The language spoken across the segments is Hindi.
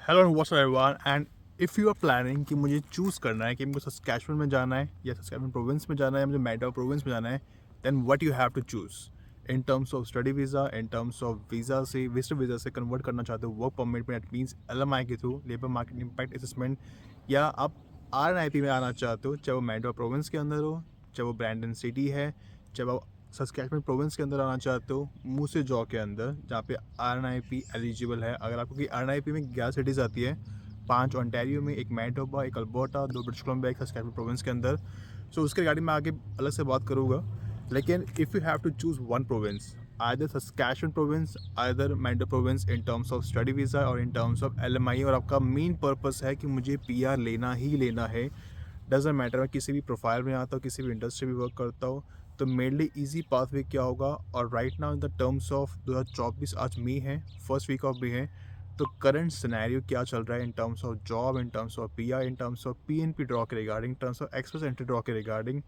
Hello and what's up everyone and if you are planning कि मुझे चूज़ करना है कि मुझे सस्कैचुअन में जाना है या सस्कैचुअन प्रोविंस में जाना है या मुझे मैनिटोबा प्रोविंस में जाना है, then what you have to choose in terms of study visa, in terms of visa से विजिटर वीज़ा से कन्वर्ट करना चाहते हो वर्क परमिट में, दैट मीन्स LMI के through labour market impact assessment, या आप RNIP में आना चाहते हो, चाहे वो मैनिटोबा प्रोविंस के अंदर हो, चाहे वो ब्रैंडन सिटी है, चाहे वो सस्कैचुअन प्रोविंस के अंदर आना चाहते हो, मूसे जॉ के अंदर जहाँ पे RNIP एलिजिबल है। अगर आपको कि RNIP में 11 सिटीज़ आती है, 5 ओंटारियो में, एक मैनिटोबा, एक अल्बर्टा, 2 ब्रिटिश कोलंबिया, एक सस्कैचुअन प्रोविंस के अंदर। सो उसके रिगार्डिंग मैं आगे अलग से बात करूँगा। लेकिन if you have to choose one province, either Saskatchewan province, either Manitoba province, in terms of study visa और इन टर्म्स ऑफ LMI, और आपका मेन पर्पस है कि मुझे PR लेना ही लेना है, डजेंट मैटर मैं किसी भी प्रोफाइल में आता हूँ, किसी भी इंडस्ट्री में वर्क करता हूँ, तो मेरे लिए ईजी पाथवे क्या होगा। और right now in the terms of 2024, आज मई है, फर्स्ट वीक ऑफ मई है, तो करंट सिनेरियो क्या चल रहा है in terms of job, in terms of PR, in terms of PNP draw के regarding, terms of express entry draw के रिगार्डिंग।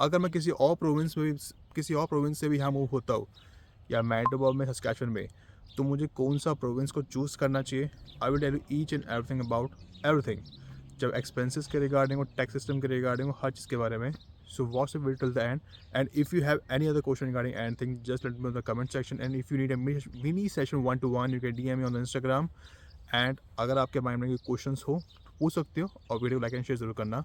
अगर मैं किसी और प्रोविंस से भी यहाँ मूव होता हूँ, या मैनिटोबा में, सस्कैचुअन में, तो मुझे कौन सा प्रोविंस को चूज़ करना चाहिए। I will tell you each and everything about everything, जब एक्सपेंसेस के रिगार्डिंग और टैक्स सिस्टम के रिगार्डिंग और हर चीज़ के बारे में। So watch the video till the end, and if you have any other question regarding anything, just let me know in the comment section, and if you need a mini session 1-to-1, you can DM me on Instagram. And अगर आपके माइंड में कोई क्वेश्चंस हो तो पूछ सकते हो, और वीडियो लाइक एंड शेयर ज़रूर करना।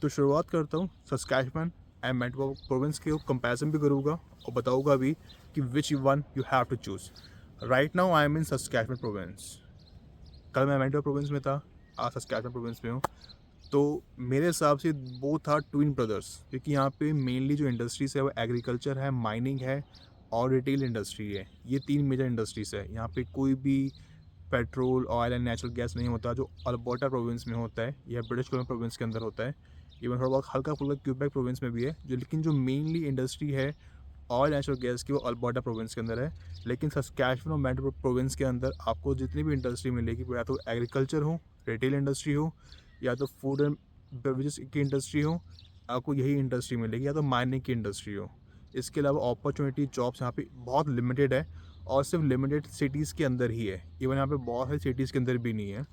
तो शुरुआत करता हूँ सस्कैचुअन एंड मैनिटोबा प्रोविंस के कंपैरिजन भी करूँगा और बताऊँगा भी कि which one you have to choose. Right now I am in Saskatchewan province. कल मैं मैनिटोबा प्रोविंस में था, आज सस्कैचुअन प्रोविंस में हूँ। तो मेरे हिसाब से बोथ आर ट्विन ब्रदर्स, क्योंकि यहाँ पे मेनली जो इंडस्ट्रीज है वो एग्रीकल्चर है, माइनिंग है और रिटेल इंडस्ट्री है। ये तीन मेजर इंडस्ट्रीज है। यहाँ पे कोई भी petrol, oil and natural gas नहीं होता, जो अल्बर्टा प्रोविंस में होता है या ब्रिटिश कोलंबिया प्रोविंस के अंदर होता है। इवन थोड़ा बहुत हल्का फुल्का क्यूबेक प्रोविंस में भी है, जो लेकिन जो मेनली इंडस्ट्री है ऑयल नेचुरल गैस की, वो अल्बर्टा प्रोविंस के अंदर है। लेकिन सस्कैचुअन और मैनिटोबा प्रोविंस के अंदर आपको जितनी भी इंडस्ट्री मिलेगी, वो या तो एग्रीकल्चर हो, रिटेल इंडस्ट्री हो, या तो फूड एंड बेवरेजेस की इंडस्ट्री हो, आपको यही इंडस्ट्री मिलेगी, या तो माइनिंग की इंडस्ट्री हो। इसके अलावा अपॉर्चुनिटी जॉब्स यहाँ पे बहुत लिमिटेड है, और सिर्फ लिमिटेड सिटीज़ के अंदर ही है। इवन यहाँ पे बहुत सारी सिटीज़ के अंदर भी नहीं है।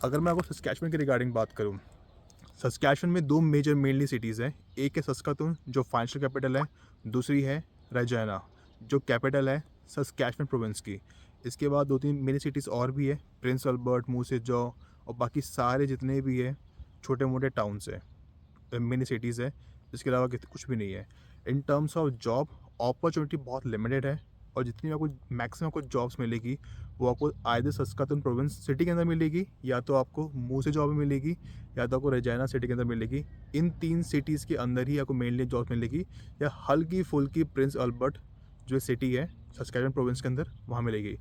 अगर मैं आपको सस्कैचुअन के रिगार्डिंग बात करूँ, सस्कैचुअन में दो मेजर मेनली सिटीज़ हैं। एक है सस्कातून जो फाइनेंशियल कैपिटल है, दूसरी है रेजिना जो कैपिटल है सस्कैचुअन प्रोविंस की। इसके बाद दो तीन मेनी सिटीज़ और भी है, प्रिंस अल्बर्ट, मूसे जॉ, और बाकी सारे जितने भी है छोटे मोटे टाउन्स है, मिनी सिटीज़ है। इसके अलावा कुछ भी नहीं है। In terms of job opportunity बहुत लिमिटेड है, और जितनी आपको मैक्सिमम आपको जॉब्स मिलेगी, वो आपको आइदर सस्कातून प्रोविंस सिटी के अंदर मिलेगी, या तो आपको मुँह से जॉब मिलेगी, या तो आपको रेजाना सिटी के अंदर मिलेगी। इन तीन सिटीज़ के अंदर ही आपको मेनली जॉब मिलेगी, या हल्की फुल्की प्रिंस अल्बर्ट जो सिटी है सस्कैचुअन प्रोविंस के अंदर, वहाँ मिलेगी।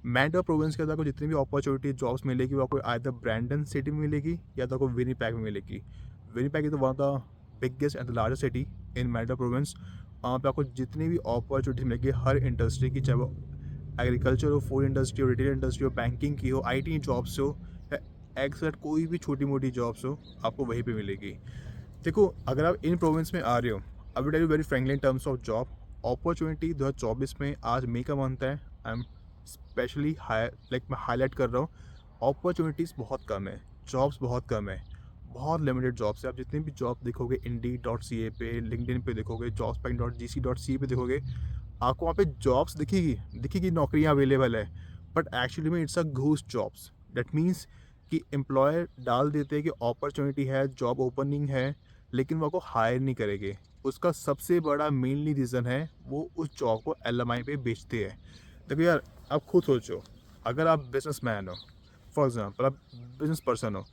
मैनिटोबा प्रोविंस के अंदर आपको जितनी भी अपॉर्चुनिटी जॉब्स मिलेगी, वो आपको आइदर ब्रैंडन सिटी में मिलेगी, या तो आपको विनीपेग में मिलेगी। Winnipeg is one of the biggest and the largest city in Manitoba province. वहाँ पे आपको जितनी भी अपॉर्चुनिटी मिलेगी हर इंडस्ट्री की, चाहे वो एग्रीकल्चर हो, फूड इंडस्ट्री हो, रिटेल इंडस्ट्री हो, बैंकिंग की हो, IT जॉब्स हो, या एक्सट कोई भी छोटी मोटी जॉब्स हो, आपको वहीं पे मिलेगी। देखो, अगर आप इन प्रोविंस में आ रहे हो, I will tell you very frankly in terms of job opportunity 2024 में, आज मई का मंथ है, आई एम स्पेशली मैं हाईलाइट कर रहा हूँ, अपॉर्चुनिटीज़ बहुत कम है, जॉब्स बहुत कम है, बहुत लिमिटेड जॉब्स है। आप जितनी भी जॉब देखोगे Indeed.ca पे, लिंक्डइन पे देखोगे, jobspec.gc.ca पे देखोगे, आपको वहाँ पे जॉब्स दिखेगी नौकरियाँ अवेलेबल है, बट एक्चुअली में इट्स अ घूस जॉब्स। दैट मीन्स कि एम्प्लॉयर डाल देते हैं कि अपॉर्चुनिटी है, जॉब ओपनिंग है, लेकिन वो आपको हायर नहीं करेंगे। उसका सबसे बड़ा मेनली रीज़न है, वो उस जॉब को LMI पे बेचते हैं। देखो यार, आप खुद सोचो, अगर आप बिजनेसमैन हो, फॉर एग्जांपल आप बिजनेस पर्सन हो,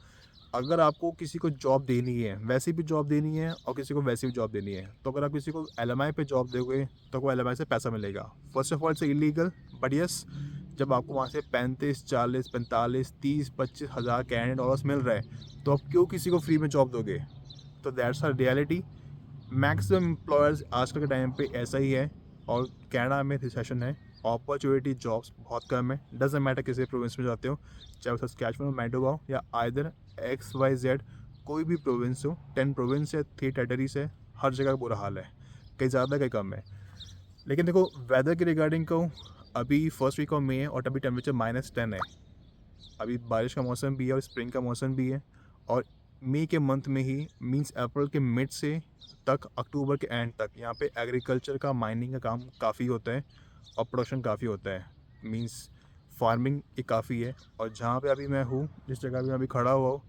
अगर आपको किसी को जॉब देनी है, वैसी भी जॉब देनी है और किसी को वैसी भी जॉब देनी है, तो अगर आप किसी को LMI पे जॉब दोगे, तो आपको LMI से पैसा मिलेगा। First of all it's illegal, but yes, जब आपको वहाँ से 35, 40, 45, 30, 25 हज़ार कैनेडियन डॉलर्स मिल रहा है, तो आप क्यों किसी को फ्री में जॉब दोगे। तो that's a reality. Maximum employers आजकल के टाइम पे ऐसा ही है, और कनाडा में रिसेशन है, अपॉर्चुनिटी जॉब्स बहुत कम है। डजेंट मैटर किसी प्रोविंस में जाते हो, चाहे वो सस्कैचुअन हो, मैनिटोबा हो, या आइदर XYZ कोई भी प्रोविंस हो, 10 प्रोविंस है, 3 टेरिटरीज है, हर जगह का बुरा हाल है, कहीं ज़्यादा कहीं कम है। लेकिन देखो, वेदर के रिगार्डिंग कहूँ, अभी फर्स्ट वीक ऑफ मई है और अभी टेम्परेचर -10 है। अभी बारिश का मौसम भी है और स्प्रिंग का मौसम भी है, और मई के मंथ में ही मींस अप्रैल के मिड से तक अक्टूबर के एंड तक यहाँ पे एग्रीकल्चर का, माइनिंग का काम काफ़ी होता है और प्रोडक्शन काफ़ी होता है। मींस फार्मिंग ये काफ़ी है। और जहाँ पे अभी मैं हूँ, जिस जगह पे मैं अभी खड़ा हुआ हूँ,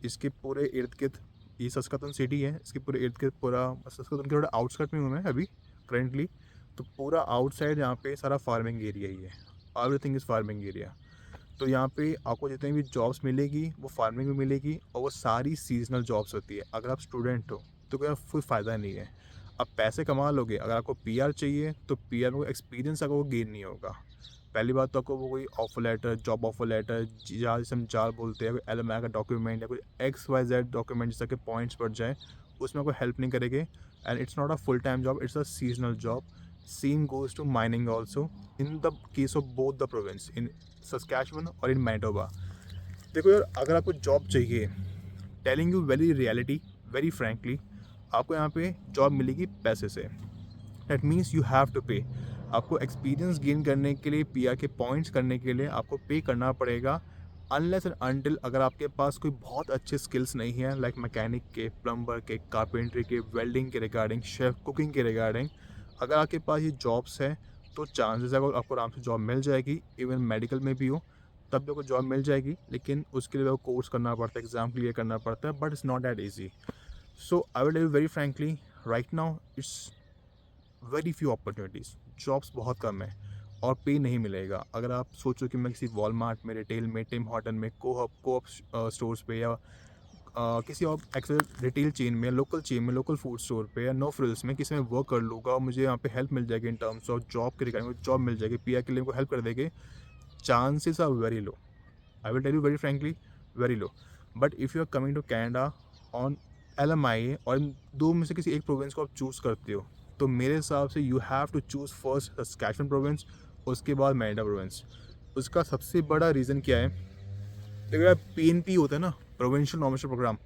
इसके पूरे इर्द गिर्द, ये सस्कातून सिटी है, इसके पूरे इर्द गिर्द पूरा, सस्कातून के थोड़ा आउटस्कर्ट में हूँ मैं अभी करेंटली। तो पूरा आउटसाइड यहाँ पे सारा फार्मिंग एरिया ही है, एवरीथिंग इज़ फार्मिंग एरिया। तो यहाँ पे आपको जितनी भी जॉब्स मिलेगी वो फार्मिंग में मिलेगी, और वो सारी सीजनल जॉब्स होती है। अगर आप स्टूडेंट हो तो कोई फ़ायदा नहीं है। आप पैसे कमा लोगे, अगर आपको पीआर चाहिए तो पीआर में एक्सपीरियंस आपको गेन नहीं होगा। पहली बात तो आपको वो कोई offer letter, job offer letter, जहाँ जिसे हम जार बोलते हैं, कोई एलएमआई का डॉक्यूमेंट या कोई XYZ डॉक्यूमेंट जिससे कि पॉइंट्स बढ़ जाए, उसमें आपको हेल्प नहीं करेंगे। And it's not a full time job, it's a seasonal job. Same goes to mining also in the case of both the province, in Saskatchewan और इन मैनिटोबा। देखो यार, अगर आपको जॉब चाहिए, telling you very reality, very frankly, आपको यहाँ पे जॉब मिलेगी पैसे से। That means you have to pay. आपको एक्सपीरियंस गेन करने के लिए, पीआर के पॉइंट्स करने के लिए आपको पे करना पड़ेगा। अनलेस एंड अनटिल अगर आपके पास कोई बहुत अच्छे स्किल्स नहीं है, लाइक मैकेनिक के, प्लम्बर के, कारपेंट्री के, वेल्डिंग के रिगार्डिंग, शेफ कुकिंग के रिगार्डिंग, अगर आपके पास ये जॉब्स हैं तो चांसेस है आपको आराम से जॉब मिल जाएगी। इवन मेडिकल में भी हो तब भी आपको जॉब मिल जाएगी, लेकिन उसके लिए आपको कोर्स करना पड़ता है, एग्ज़ाम क्लियर करना पड़ता है, but it's not that easy. So I will tell you very frankly, right now it's very few opportunities, jobs बहुत कम है और पे नहीं मिलेगा। अगर आप सोचो कि मैं किसी वॉलमार्ट में, रिटेल में, टिम हॉर्टन में, कोऑप स्टोर्स पे, या किसी और एक्सेल रिटेल चेन में, लोकल चेन में, लोकल फूड स्टोर पे, या नो फ्रिल्स में किसी में वर्क कर लूँगा और मुझे यहाँ पे हेल्प मिल जाएगी इन टर्म्स ऑफ जॉब के रिगार्डिंग, जॉब मिल जाएगी, पीआर के लिए को हेल्प कर देगी, chances are very low. I will tell you very frankly, very low. But if you are coming to Canada on LMI, और इन दो में से किसी एक प्रोविंस को आप चूज़ करते हो, तो मेरे हिसाब से you have to choose first Saskatchewan province, उसके बाद मैनिटोबा प्रोविंस। उसका सबसे बड़ा रीज़न क्या है? देखो यार, PNP होता है ना, प्रोविंशियल नॉमिनेशन प्रोग्राम,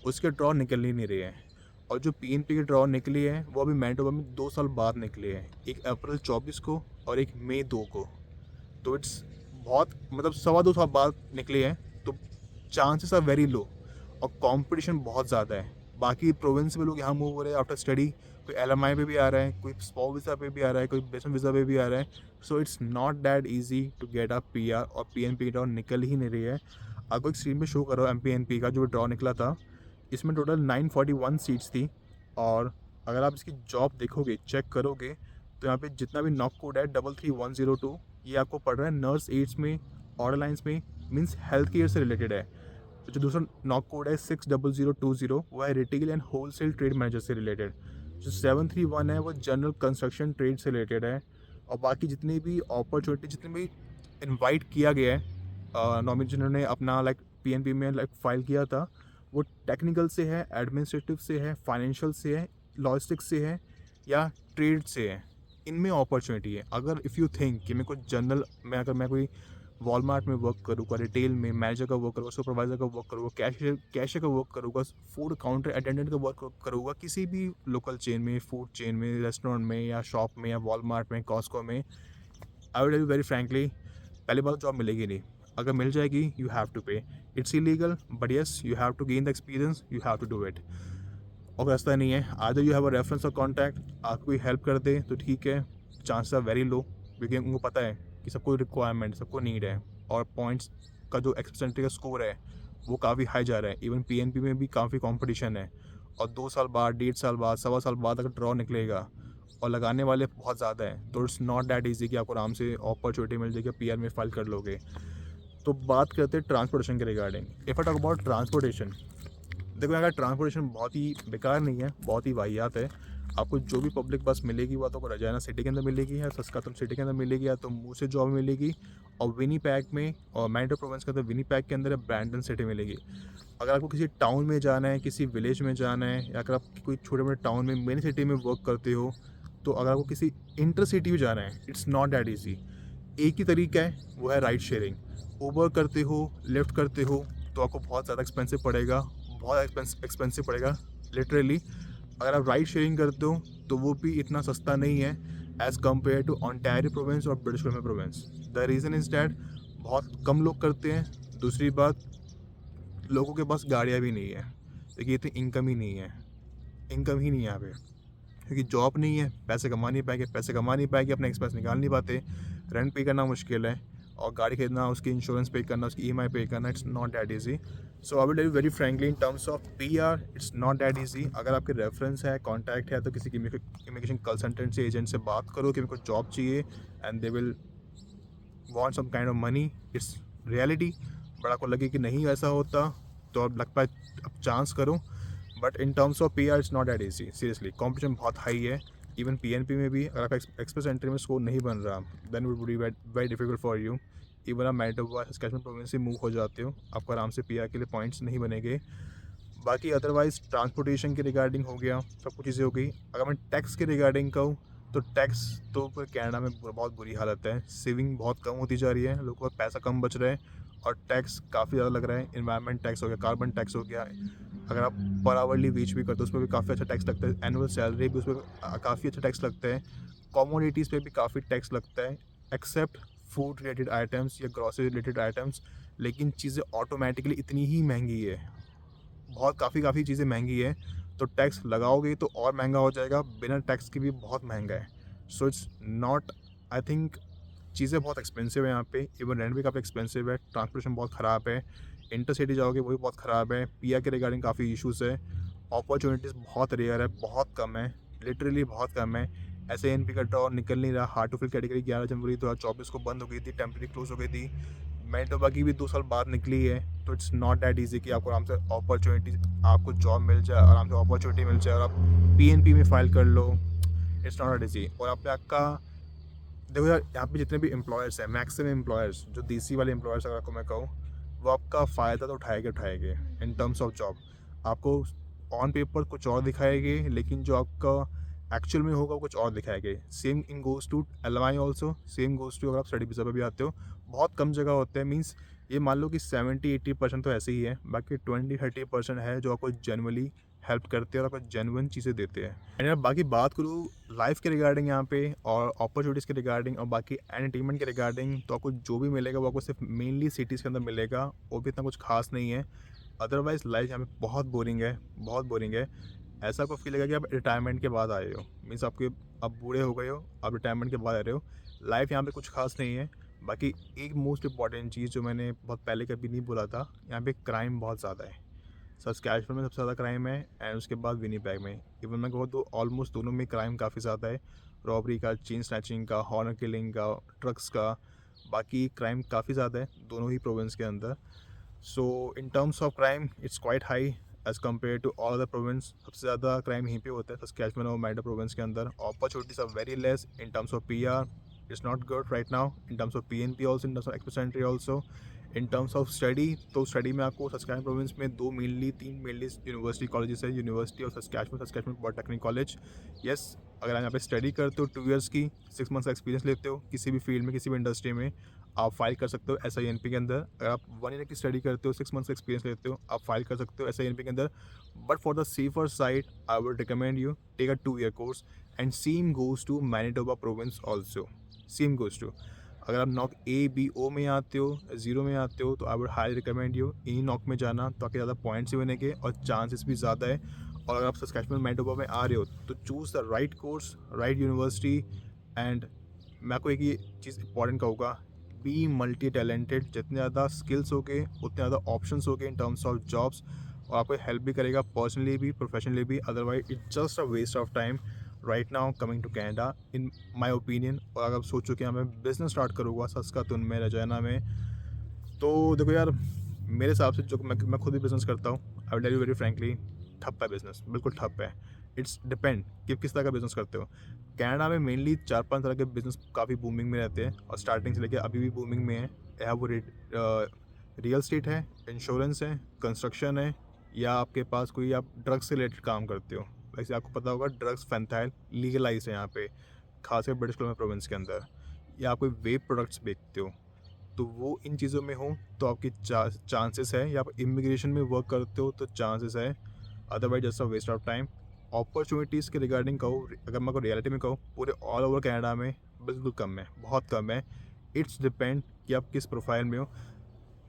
उसके ड्रॉ निकल ही नहीं रहे हैं। और जो PNP के ड्रॉ निकली है वो अभी मैनिटोबा में 2 साल बाद निकले हैं, एक अप्रैल 24 को और एक मई 2 को। तो इट्स बहुत, मतलब 2.25 साल बाद निकले हैं। तो चांसेस आर वेरी लो और कंपटीशन बहुत ज़्यादा है। बाकी प्रोविंस में लोग यहाँ मूव हो रहे हैं आफ्टर स्टडी, कोई LMI पे भी आ रहा है, कोई स्पॉ वीज़ा पे भी आ रहा है, कोई बेसम वीज़ा पे भी आ रहा है। So it's not that easy to get a PR, और PNP ड्रॉ निकल ही नहीं रही है। आपको एक स्क्रीन पे शो करो MPNP का जो ड्रॉ निकला था, इसमें टोटल 941 सीट्स थी। और अगर आप इसकी जॉब देखोगे, चेक करोगे, तो यहाँ पे जितना भी नॉक कोड है 33102, ये आपको पड़ रहा है नर्स एड्स में, ऑर्डर लाइन्स में, मीन्स हेल्थ केयर से रिलेटेड है। जो दूसरा नॉक कोड है 60020, वो है retail and wholesale trade manager से रिलेटेड। जो 731 है वो जनरल कंस्ट्रक्शन ट्रेड से रिलेटेड है। और बाकी जितनी भी अपॉर्चुनिटी, जितने भी इनवाइट किया गया है नॉमिनी, जिन्होंने अपना लाइक PNP में लाइक फाइल किया था, वो टेक्निकल से है, एडमिनिस्ट्रेटिव से है, फाइनेंशियल से है, लॉजिस्टिक्स से है, या ट्रेड से है। इनमें अपॉर्चुनिटी है। अगर इफ़ यू थिंक कि मैं कोई जनरल, अगर मैं कोई वॉलमार्ट में वर्क करूँगा, रिटेल में मैनेजर का वर्क करूँगा, सुपरवाइज़र का वर्क करूँगा, कैशियर का वर्क करूँगा, फूड काउंटर अटेंडेंट का वर्क करूँगा, किसी भी लोकल चेन में, फूड चेन में, रेस्टोरेंट में, या शॉप में, या वॉलमार्ट में, कॉस्को में, I will tell you very frankly, पहली बार जॉब मिलेगी नहीं। अगर मिल जाएगी, you have to pay. It's illegal, but yes you have to gain the experience, you have to do it. और रास्ता नहीं है, other you have a reference और कॉन्टैक्ट, आपको कोई हेल्प कर दे तो ठीक है, चांसेस आर वेरी लो, क्योंकि उनको पता है कि सबको रिक्वायरमेंट, सबको नीड है, और पॉइंट्स का जो एक्सपेंट्री का स्कोर है वो काफ़ी हाई जा रहा है। इवन PNP में भी काफ़ी कंपटीशन है, और 2 साल बाद, 1.5 साल बाद, 1.25 साल बाद अगर ड्रॉ निकलेगा, और लगाने वाले बहुत ज़्यादा हैं, तो इट्स नॉट दैट ईजी कि आपको आराम से अपॉर्चुनिटी मिल जाएगी, PR में फाइल कर लोगे। तो बात करते हैं ट्रांसपोर्टेशन के regarding. If I talk about transportation, देखो यहाँ का ट्रांसपोर्टेशन बहुत ही बेकार नहीं है, बहुत ही वाहियात है। आपको जो भी पब्लिक बस मिलेगी वो तो रजाना सिटी के अंदर मिलेगी, या सस्कातून सिटी के अंदर मिलेगी, या तो मूसे जॉब मिलेगी, और विनीपैग में, और मैनिटोबा प्रोविंस के अंदर विनीपैग के अंदर ब्रैंडन सिटी मिलेगी। अगर आपको किसी टाउन में जाना है, किसी विलेज में जाना है, या अगर आप कोई छोटे मोटे टाउन में, मेन सिटी में वर्क करते हो, तो अगर आपको किसी इंटर सिटी में जाना है, इट्स नॉट दैट ईजी। एक ही तरीका है, वो है राइड शेयरिंग। ऊबर करते हो, लिफ्ट करते हो, तो आपको बहुत ज़्यादा एक्सपेंसिव पड़ेगा, बहुत एक्सपेंसिव पड़ेगा लिटरली। अगर आप राइड शेयरिंग करते हो तो वो भी इतना सस्ता नहीं है as compare to Ontario province और British Columbia province. The reason is that बहुत कम लोग करते हैं, दूसरी बात, लोगों के पास गाड़ियाँ भी नहीं है, देखिए इतनी इनकम ही नहीं है, इनकम ही नहीं है यहाँ पे, क्योंकि जॉब नहीं है, पैसे कमा नहीं पाएंगे, अपने एक्सपेंस निकाल नहीं पाते, रेंट पे करना मुश्किल है, और गाड़ी खरीदना, उसकी इंश्योरेंस पे करना, उसकी ईएमआई पे करना, it's not that easy. So I will tell you very frankly, in terms of PR it's not that easy. अगर आपके रेफरेंस है, कॉन्टैक्ट है, तो किसी इमिग्रेशन कंसल्टेंट से, एजेंट से बात करो कि मेरे को जॉब चाहिए, and they will want some kind of money, it's reality. But आपको लगे कि नहीं ऐसा होता, तो अब लगता है अब चांस करो। But in terms of P R it's not that easy, seriously competition बहुत हाई है। इवन पी में भी अगर आपका एक्सप्रेस एंट्री में स्कोर नहीं बन रहा, then would be very difficult for you. Even आप मैनिटोबा सस्केचुअन प्रोविंस से मूव हो जाते हो, आपको आराम से पी के लिए पॉइंट्स नहीं बनेंगे। बाकी अदरवाइज ट्रांसपोर्टेशन के रिगार्डिंग हो गया, सब कुछ चीज़ें हो गई। अगर मैं टैक्स के रिगार्डिंग कहूँ, तो टैक्स तो कनाडा में बहुत बुरी हालत है, सेविंग बहुत कम होती जा रही है, लोगों का पैसा कम बच रहा है, और टैक्स काफ़ी ज़्यादा लग रहा है। इन्वायरमेंट टैक्स हो गया, कार्बन टैक्स हो गया, अगर आप पर आवरली वेज भी करते हो उसमें भी काफ़ी अच्छा टैक्स लगता है, एनुअल सैलरी भी उसमें काफ़ी अच्छा टैक्स लगता है, कॉमोडिटीज़ पे भी काफ़ी टैक्स लगता है, एक्सेप्ट फूड रिलेटेड आइटम्स या ग्रॉसरी रिलेटेड आइटम्स। लेकिन चीज़ें ऑटोमेटिकली इतनी ही महंगी है, बहुत काफ़ी चीज़ें महंगी है, तो टैक्स लगाओगे तो और महंगा हो जाएगा, बिना टैक्स के भी बहुत महंगा है। So it's not, I think चीज़ें बहुत एक्सपेंसिव है यहाँ पे, इवन रेंट भी काफ़ी एक्सपेंसिव है, ट्रांसपोर्टेशन बहुत ख़राब है, इंटरसिटी जाओगे वो भी बहुत ख़राब है, पीआर के रिगार्डिंग काफ़ी इश्यूज़ है, अपॉर्चुनिटीज़ बहुत रेयर है, बहुत कम है, लिटरली बहुत कम है। ऐसे एन पी का ड्रॉ निकल नहीं रहा, हार्ड टू फिल कैटेगरी 11 जनवरी 2024 को बंद हो गई थी, टेम्परेरी क्लोज हो गई थी, मैनिटोबा की भी 2 साल बाद निकली है। तो इट्स नॉट दैट ईजी कि आपको आराम से अपॉर्चुनिटी, आपको जॉब मिल जाए, आराम से अपॉर्चुनिटी मिल जाए और आप पीएनपी में फ़ाइल कर लो, इट्स नॉट दैट ईजी। और आप पे आपका, देखो यार, यहाँ पे जितने भी एम्प्लॉयर्स हैं, मैक्सिमम एम्प्लॉयर्स जो देसी वाले एम्प्लॉयर्स अगर आपको मैं कहूँ, वो आपका फ़ायदा तो उठाएंगे इन टर्म्स ऑफ जॉब। आपको ऑन पेपर कुछ और दिखाएंगे, लेकिन जो आपका एक्चुअल में होगा वो कुछ और दिखाएंगे। Same in goes to LMI also, same goes to अगर आप स्टडी वीज़ा पे भी आते हो, बहुत कम जगह होते हैं। मीन्स ये मान लो कि 70-80% तो ऐसे ही है, बाकी 20-30% है जो आपको जनरली हेल्प करते हैं और आपको जेन्युइन चीज़ें देते हैं। एंड यार बाकी बात करूँ लाइफ के रिगार्डिंग यहाँ पे, और अपॉर्चुनिटीज़ के रिगार्डिंग, और बाकी एंटरटेनमेंट के रिगार्डिंग, तो आपको जो भी मिलेगा वो आपको सिर्फ मेनली सिटीज़ के अंदर मिलेगा, वो भी इतना कुछ खास नहीं है। अदरवाइज़ लाइफ यहाँ पे बहुत बोरिंग है, बहुत बोरिंग है। ऐसा आपको फील लगेगा कि आप रिटायरमेंट के बाद आए हो, मीन्स आपके अब बूढ़े हो गए हो, आप रिटायरमेंट के बाद आ रहे हो। लाइफ यहाँ पे कुछ खास नहीं है। बाकी एक मोस्ट इंपॉर्टेंट चीज़ जो मैंने बहुत पहले कभी नहीं बोला था, यहाँ पे क्राइम बहुत ज़्यादा है। सस्कैचुअन में सबसे ज़्यादा क्राइम है, एंड उसके बाद विनीपेग में। इवन मैं कहूँ तो ऑलमोस्ट दोनों में क्राइम काफ़ी ज़्यादा है, रॉबरी का, चेन स्नैचिंग का, हॉर्नर किलिंग का, ड्रग्स का, बाकी क्राइम काफ़ी ज़्यादा है दोनों ही प्रोविंस के अंदर। So in terms of crime it's quite high as compare to all other province. सबसे ज़्यादा क्राइम यहीं पे होता है सस्कैचुअन और मैनिटोबा प्रोविंस के अंदर। Opportunities are very less in terms of P R, it's not good right now in terms of P also, in terms of express entry also. In terms of study, तो स्टडी में आपको सस्कैचुअन प्रोविंस में 2 मेनली 3 मेनली यूनिवर्सिटी कॉलेजेस है, university of Saskatchewan polytechnic college. Yes, अगर आप यहाँ पे स्टडी करते हो 2 ईयर्स की, 6 मंथ्स का एक्सपीरियंस लेते हो किसी भी फील्ड में, किसी भी इंडस्ट्री में, आप फाइल कर सकते हो SINP के अंदर। अगर आप 1 ईयर की स्टडी करते हो, 6 मंथ्स का एक्सपीरियंस लेते हो, आप फाइल कर सकते हो SINP के अंदर। But for the safer side I would recommend you take a 2 year course, and same goes to Manitoba province also, same goes to. अगर आप नॉक ABO में आते हो, 0 में आते हो, तो I would high recommend you E knock में जाना, ताकि ज़्यादा पॉइंट्स भी बनेंगे और चांसेस भी ज़्यादा है। और अगर आप सस्कैचुअन मैनिटोबा में आ रहे हो, तो choose the right course, right university. And मैं आपको एक ये चीज़ इंपॉर्टेंट कहूँगा, बी मल्टी टैलेंटेड। जितने ज़्यादा स्किल्स हो गए उतने ज़्यादा ऑप्शंस हो गए इन टर्म्स ऑफ जॉब्स, और आपको हेल्प भी करेगा पर्सनली भी, प्रोफेशनली भी। Otherwise it's just a waste of time right now coming to Canada in my opinion. और अगर सोचो कि हाँ मैं बिज़नेस स्टार्ट करूँगा सस्कातून में, रजाना में, तो देखो यार, मेरे हिसाब से जो मैं खुद भी बिज़नेस करता हूँ, I will tell you very frankly, ठप है बिज़नेस, बिल्कुल ठप है। इट्स डिपेंड कि किस तरह का बिज़नेस करते हो। कनाडा में मेनली 4-5 तरह के बिज़नेस काफ़ी बूमिंग में रहते हैं, और स्टार्टिंग से लेकर अभी भी बूमिंग में है। या वो रियल स्टेट है, इंश्योरेंस है, कंस्ट्रक्शन है, या आपके पास कोई आप ड्रग्स से रिलेटेड काम करते हो। वैसे आपको पता होगा ड्रग्स फैंथाइल लीगलाइज है यहाँ पे, खासकर ब्रिटिश कोलंबिया प्रोविंस के अंदर। या आप कोई वेब प्रोडक्ट्स बेचते हो, तो वो इन चीज़ों में हो तो आपकी चांसेस है, या आप इमिग्रेशन में वर्क करते हो तो चांसेस है। Otherwise just a waste of time. Opportunities के रिगार्डिंग कहूँ, अगर मैं को रियलिटी में कहूँ, पूरे ऑल ओवर कनाडा में बिल्कुल कम है, बहुत कम है। इट्स डिपेंड कि आप किस प्रोफाइल में हो।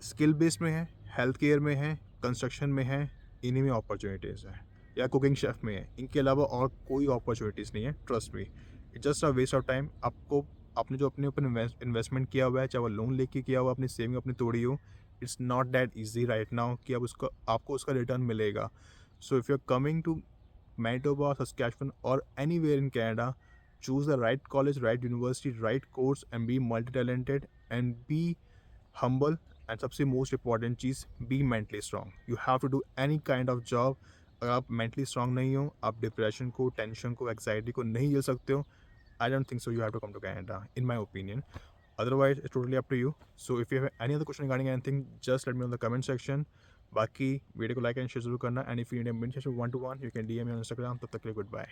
स्किल बेस्ड में है, हेल्थ केयर में है, कंस्ट्रक्शन में है, इन्हीं में अपॉर्चुनिटीज़ हैं, या कुकिंग शेफ़ में है। इनके अलावा और कोई अपॉर्चुनिटीज़ नहीं है, trust me. It's just a waste of time. आपको आपने जो अपने ऊपर इन्वेस्टमेंट किया हुआ है, चाहे वो लोन लेके किया हुआ, अपनी सेविंग अपनी तोड़ी हो, it's not that easy right now कि अब उसका आपको उसका रिटर्न मिलेगा। So if you are coming to Manitoba, Saskatchewan, or anywhere in Canada, choose the right college, right university, right course, and be multi-talented and be humble. And सबसे most important cheese, be mentally strong. You have to do any kind of job. अगर आप mentally strong नहीं हो, आप डिप्रेशन को, टेंशन को, एग्जाइटी को नहीं झेल सकते हो, I don't think so you have to come to Canada, in my opinion. Otherwise, it's totally up to you. So if you have any other question regarding anything, just let me know in the comment section. बाकी वीडियो को लाइक एंड शेयर जरूर करना, and if you need a one two one, you can DM me on Instagram. तब तक के लिए गुड बाय.